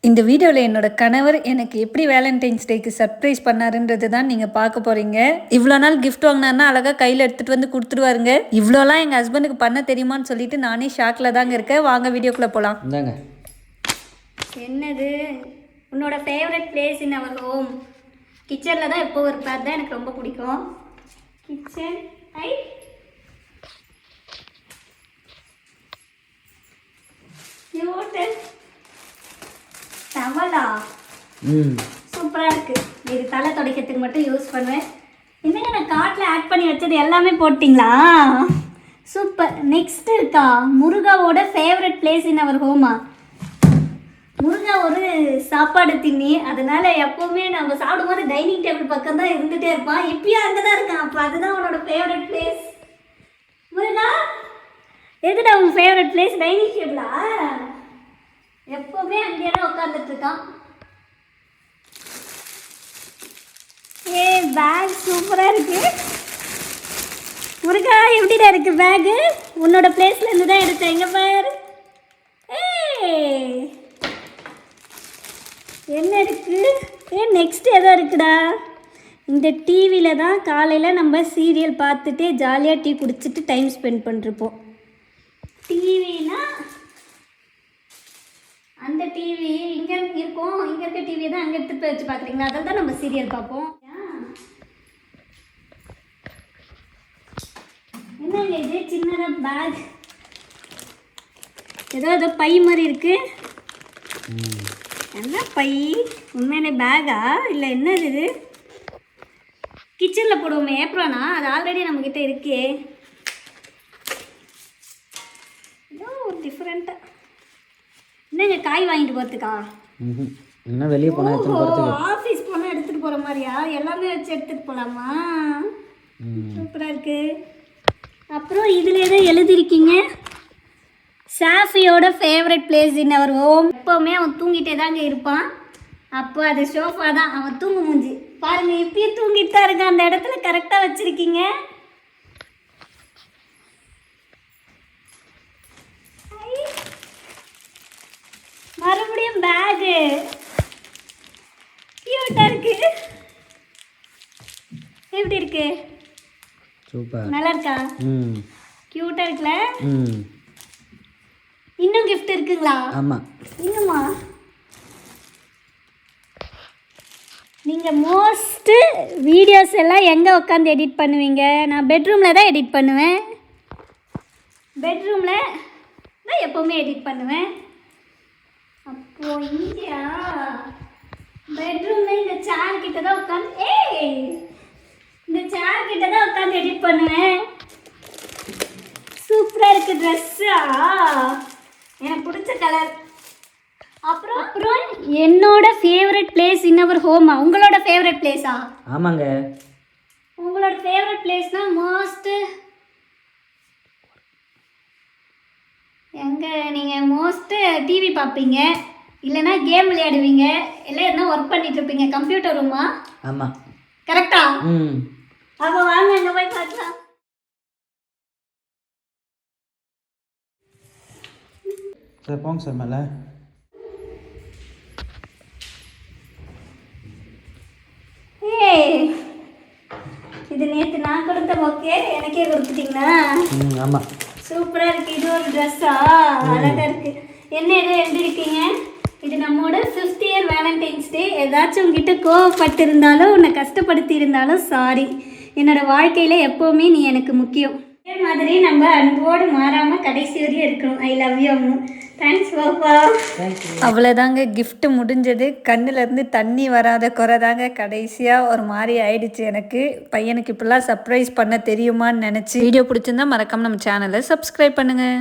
இந்த வீடியோவில் என்னோட கணவர் எனக்கு எப்படி வேலண்டைன்ஸ் டேக்கு சர்ப்ரைஸ் பண்ணாருன்றது தான் நீங்கள் பார்க்க போகிறீங்க. இவ்வளோ நாள் கிஃப்ட் வாங்கினாருன்னா அழகாக கையில் எடுத்துகிட்டு வந்து கொடுத்துருவாருங்க. இவ்வளோலாம் எங்கள் ஹஸ்பண்டுக்கு பண்ண தெரியுமான்னு சொல்லிட்டு நானே ஷாக்கில் தாங்க இருக்கேன். வாங்க வீடியோக்குள்ளே போகலாம். இந்தாங்க. என்னது உன்னோட favourite place in our home? கிச்சனில் தான் எப்போ இருப்பார் தான் எனக்கு ரொம்ப பிடிக்கும். கிச்சன் டவலா சூப்பராக இருக்குது. இது தலை துடைக்கிறதுக்கு மட்டும் யூஸ் பண்ணுவேன். என்னங்க நான் காட்டில் ஆட் பண்ணி வச்சது எல்லாமே போட்டிங்களா? சூப்பர். நெக்ஸ்ட் இருக்கா முருகாவோட ஃபேவரட் பிளேஸ் இன் அவர் ஹோமா? முருகா ஒரு சாப்பாடு தின்னி, அதனால எப்போவுமே நம்ம சாப்பிடும்போது டைனிங் டேபிள் பக்கம் தான் இருந்துகிட்டே இருப்பான். இப்பயும் அங்கே தான் இருக்கான். அப்போ அதுதான் உன்னோட ஃபேவரட் பிளேஸ். முருகா எதுடா உன் ஃபேவரட் பிளேஸ்? டைனிங் டேபிளா? எப்போவுமே அங்கேயே தான் உட்காந்துட்டு இருக்கான். ஏ பேக் சூப்பராக இருக்கு. முருகா எப்படிடா இருக்கு பேகு? உன்னோட பிளேஸ்ல இருந்து தான் எடுத்தேன். எங்க பாரு. என்ன இருக்கு? நெக்ஸ்ட் எதோ இருக்குடா. இந்த டிவியில் தான் காலையில் நம்ம சீரியல் பார்த்துட்டு ஜாலியாக டீ குடிச்சிட்டு டைம் ஸ்பெண்ட் பண்ணிருப்போம். டிவினா அந்த டிவி இங்கே இருக்கும். இங்கே இருக்க டிவியை தான் அங்கே எடுத்துகிட்டு போய் வச்சு பார்க்குறீங்களா? அதில் தான் நம்ம சீரியல் பார்ப்போம். என்னங்க இது சின்னதாக பேக்? ஏதோ பை மாதிரி இருக்கு. என்ன பை? உண்மையிலே பேகா இல்லை என்ன இது? கிச்சனில் போடுவோமே ஏப்ரானா? அது ஆல்ரெடி நம்மக்கிட்ட இருக்கே. ஏதோ ஒரு டிஃப்ரெண்ட்டாக. என்னங்க காய் வாங்கிட்டு போகிறதுக்கா? என்ன வெளியே போனால் எடுத்துகிட்டு போகிறதுக்கு? ஆஃபீஸ் போனால் எடுத்துகிட்டு போகிற மாதிரியா? எல்லாமே வச்சு எடுத்துகிட்டு போகலாமா? சூப்பராக இருக்குது. அப்புறம் இதில் எதோ எழுதியிருக்கீங்க, சாஃபியோட favourite place in our home. எப்போவுமே அவன் தூங்கிட்டே தாங்க இருப்பான். அப்போ அது சோஃபா தான் அவன் தூங்கு மூஞ்சி. பாருங்கள் இப்பயும் தூங்கிட்டு தான் இருக்கான். அந்த இடத்துல கரெக்டாக வச்சுருக்கீங்க. மறுபடியும் பேகு கியூட்டாக இருக்கு. எப்படி இருக்கு? சூப்பர். நல்லா இருக்கா? கியூட்டாக இருக்குல்ல? இன்னும் கிஃப்ட் இருக்குங்களா? ஆமாம். இன்னுமா? நீங்கள் மோஸ்ட்டு வீடியோஸ் எல்லாம் எங்கே உட்காந்து எடிட் பண்ணுவீங்க? நான் பெட்ரூமில் தான் எடிட் பண்ணுவேன். பெட்ரூமில் தான் எப்போவுமே எடிட் பண்ணுவேன். அப்போ இங்கேயா? பெட்ரூமில் இந்த சேர் கிட்ட தான் உட்காந்து இந்த சேர் கிட்ட தான் உட்காந்து எடிட் பண்ணுவேன். சூப்பராக இருக்குது ட்ரெஸ்ஸா. எனக்கு பிடிச்ச கலர். அப்புறம் என்னோட ஃபேவரட் பிளேஸ் இன் அவர் ஹோமா? உங்களோட ஃபேவரட் பிளேஸா? ஆமாங்க. உங்களோட ஃபேவரட் பிளேஸ்னா மோஸ்ட்டு எங்கே? நீங்கள் மோஸ்ட்டு டிவி பார்ப்பீங்க, இல்லைன்னா கேம் விளையாடுவீங்க, இல்லை என்ன ஒர்க் பண்ணிட்டு இருப்பீங்க. கம்ப்யூட்டர் ரூமா? ஆமாம். கரெக்டா? அப்போ வாங்க அங்கே போய் பார்க்கலாம். சார் போங்க சார் மேலே. இது நேற்று நான் கொடுத்த ஓகே எனக்கே கொடுத்துட்டீங்களா? ஆமாம். சூப்பராக இருக்குது. இது ஒரு ட்ரெஸ்ஸா? அழகாக இருக்குது. என்ன எதுவும் எழுதிருக்கீங்க? இது நம்மளோட 5th இயர் வேலண்டைன்ஸ் டே. ஏதாச்சும் உங்ககிட்ட கோவப்பட்டு இருந்தாலும் உன்னை கஷ்டப்படுத்தி இருந்தாலும் சாரி. என்னோடய வாழ்க்கையில் எப்போவுமே நீ எனக்கு முக்கியம். இதே மாதிரி நம்ம அன்போடு மாறாமல் கடைசி வரையும் இருக்கணும். I love you Ammu. Thanks பாப்பா. அவ்வளோதாங்க, கிஃப்ட் முடிஞ்சது. கண்ணுலேருந்து தண்ணி வராத குறை தாங்க கடைசியாக ஒரு மாதிரி ஆயிடுச்சு. எனக்கு பையனுக்கு இப்படிலாம் சர்ப்ரைஸ் பண்ண தெரியுமான்னு நினச்சி. வீடியோ பிடிச்சிருந்தா மறக்காமல் நம்ம சேனலை சப்ஸ்கிரைப் பண்ணுங்கள்.